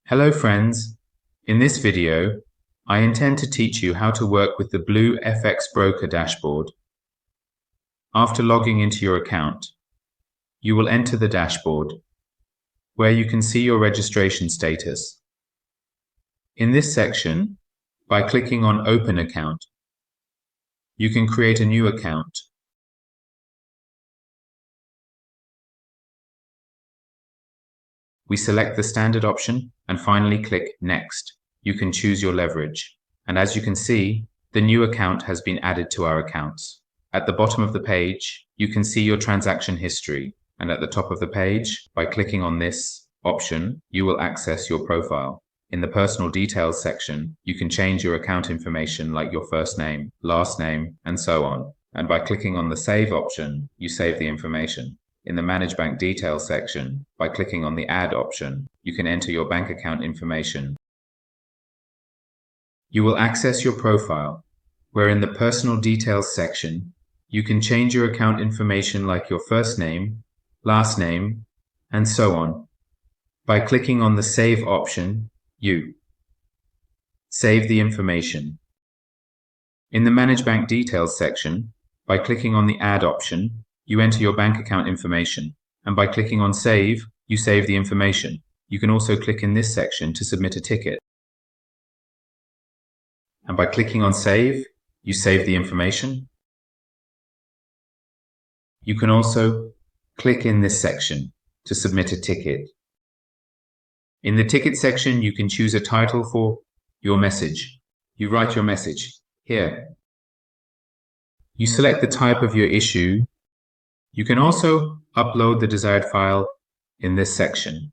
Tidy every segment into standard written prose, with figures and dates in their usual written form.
Hello friends, in this video I intend to teach you how to work with the BelleoFX Broker Dashboard. After logging into your account, you will enter the dashboard where you can see your registration status. In this section, by clicking on Open Account, you can create a new account. We select the standard option and finally click Next. You can choose your leverage. And as you can see, the new account has been added to our accounts. At the bottom of the page, you can see your transaction history. And at the top of the page, by clicking on this option, you will access your profile. In the Personal Details section, you can change your account information like your first name, last name, and so on. And by clicking on the Save option, you save the information. In the Manage Bank Details section, by clicking on the Add option, you can enter your bank account information. You will access your profile, where in the Personal Details section, you can change your account information like your first name, last name, and so on. By clicking on the Save option, you save the information. In the Manage Bank Details section, by clicking on the Add option, you enter your bank account information, and by clicking on Save, you save the information. You can also click in this section to submit a ticket. And by clicking on Save, you save the information. You can also click in this section to submit a ticket. In the Ticket section, you can choose a title for your message. You write your message here. You select the type of your issue. You can also upload the desired file in this section.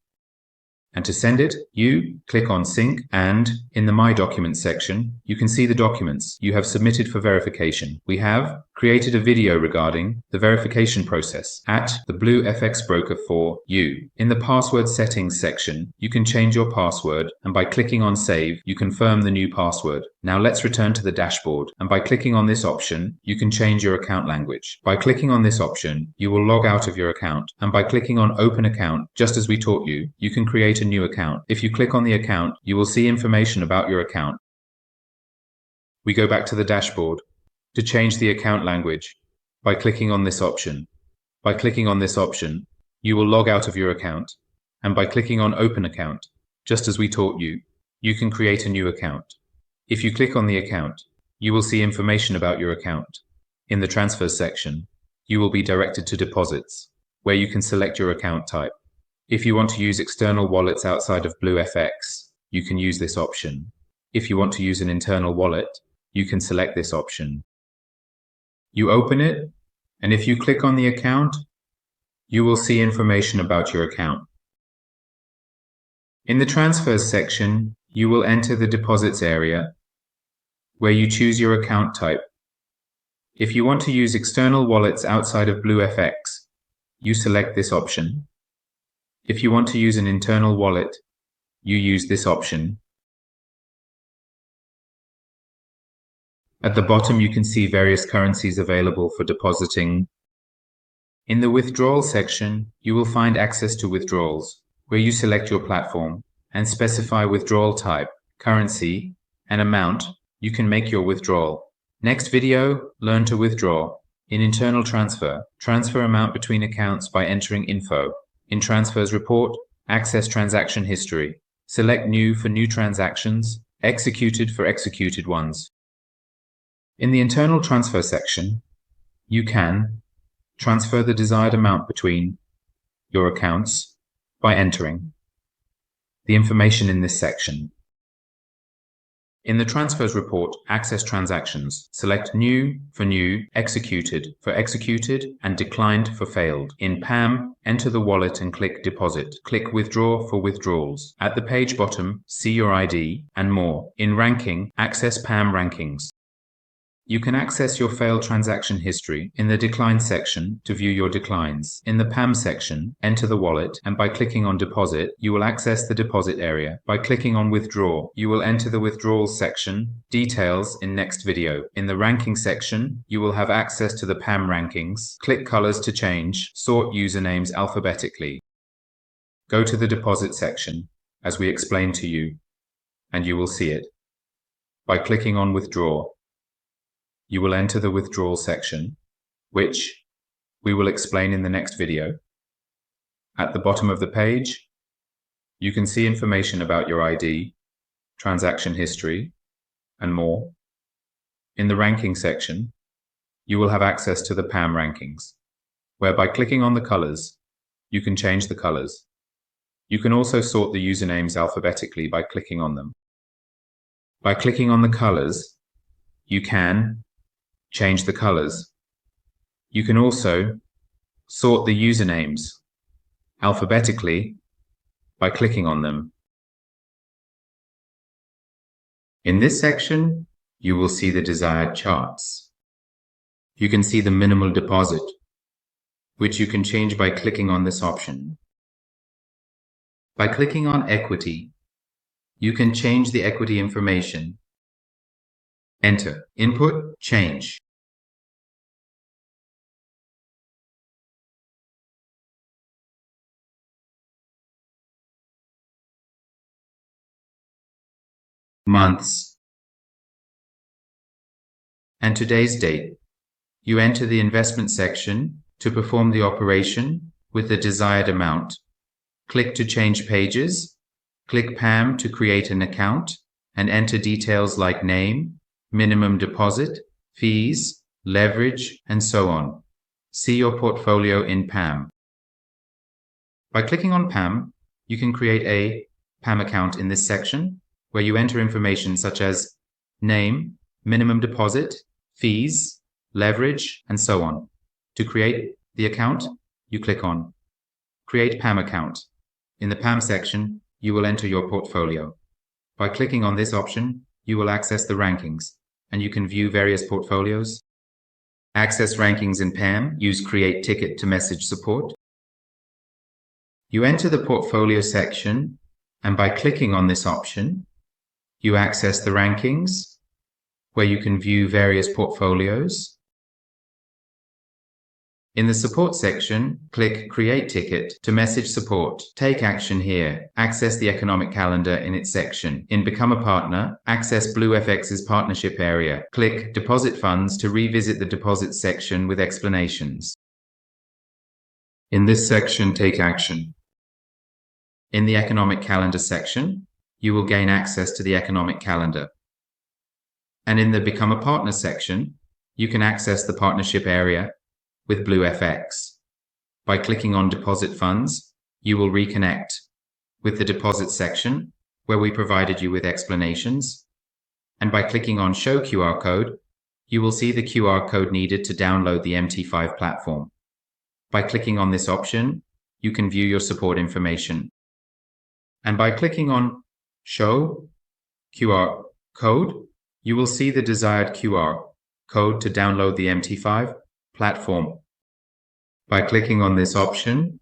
And to send it, you click on Sync, and in the My Documents section, you can see the documents you have submitted for verification. We have created a video regarding the verification process at the BelleoFX Broker for you. In the Password Settings section, you can change your password, and by clicking on Save, you confirm the new password. Now let's return to the dashboard, and by clicking on this option, you can change your account language. By clicking on this option, you will log out of your account, and by clicking on Open Account, just as we taught you, you can create a new account. If you click on the account, you will see information about your account. We go back to the dashboard to change the account language by clicking on this option. By clicking on this option, you will log out of your account, and by clicking on Open Account, just as we taught you, you can create a new account. If you click on the account, you will see information about your account. In the Transfers section, you will be directed to Deposits, where you can select your account type. If you want to use external wallets outside of BelleoFX, you can use this option. If you want to use an internal wallet, you can select this option. You open it, and if you click on the account, you will see information about your account. In the Transfers section, you will enter the Deposits area, where you choose your account type. If you want to use external wallets outside of BelleoFX, you select this option. If you want to use an internal wallet, you use this option. At the bottom, you can see various currencies available for depositing. In the Withdrawal section, you will find access to withdrawals, where you select your platform and specify withdrawal type, currency, and amount you can make your withdrawal. Next video, learn to withdraw. In internal transfer, transfer amount between accounts by entering info. In Transfers Report, access transaction history. Select New for new transactions, Executed for executed ones. In the Internal Transfer section, you can transfer the desired amount between your accounts by entering the information in this section. In the Transfers Report, access transactions. Select New for new, Executed for executed, and Declined for failed. In PAMM, enter the wallet and click Deposit. Click Withdraw for withdrawals. At the page bottom, see your ID and more. In Ranking, access PAMM rankings. You can access your failed transaction history in the Decline section to view your declines. In the PAMM section, enter the wallet, and by clicking on Deposit, you will access the deposit area. By clicking on Withdraw, you will enter the Withdrawals section, details in next video. In the Ranking section, you will have access to the PAMM rankings. Click Colors to change, sort usernames alphabetically. Go to the Deposit section as we explained to you, and you will see it. By clicking on Withdraw, you will enter the withdrawal section, which we will explain in the next video. At the bottom of the page, you can see information about your ID, transaction history, and more. In the ranking section, you will have access to the PAMM rankings, where by clicking on the colors, you can change the colors. You can also sort the usernames alphabetically by clicking on them. By clicking on the colors, you can change the colors. You can also sort the usernames alphabetically by clicking on them. In this section, you will see the desired charts. You can see the minimal deposit, which you can change by clicking on this option. By clicking on Equity, you can change the equity information. Enter, input, change. Months, and today's date. You enter the investment section to perform the operation with the desired amount. Click to change pages, click PAMM to create an account, and enter details like name, minimum deposit, fees, leverage, and so on. See your portfolio in PAMM. By clicking on PAMM, you can create a PAMM account in this section, where you enter information such as name, minimum deposit, fees, leverage, and so on. To create the account, you click on Create PAMM Account. In the PAMM section, you will enter your portfolio. By clicking on this option, you will access the rankings, and you can view various portfolios. Access rankings in PAMM, use Create Ticket to message support. You enter the portfolio section, and by clicking on this option, you access the rankings, where you can view various portfolios. In the support section, click Create Ticket to message support. Take action here. Access the economic calendar in its section. In Become a Partner, access BelleoFX's partnership area. Click Deposit Funds to revisit the deposit section with explanations. In this section, take action. In the economic calendar section, you will gain access to the economic calendar. And in the Become a Partner section, you can access the partnership area with BelleoFX. By clicking on Deposit Funds, you will reconnect with the deposit section, where we provided you with explanations. And by clicking on Show QR Code, you will see the QR code needed to download the MT5 platform. By clicking on this option, you can view your support information. And by clicking on Show QR Code, you will see the desired QR code to download the MT5 platform. By clicking on this option,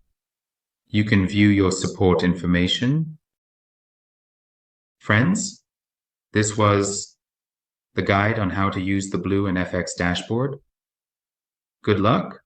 you can view your support information. Friends, this was the guide on how to use the BelleoFX dashboard. Good luck.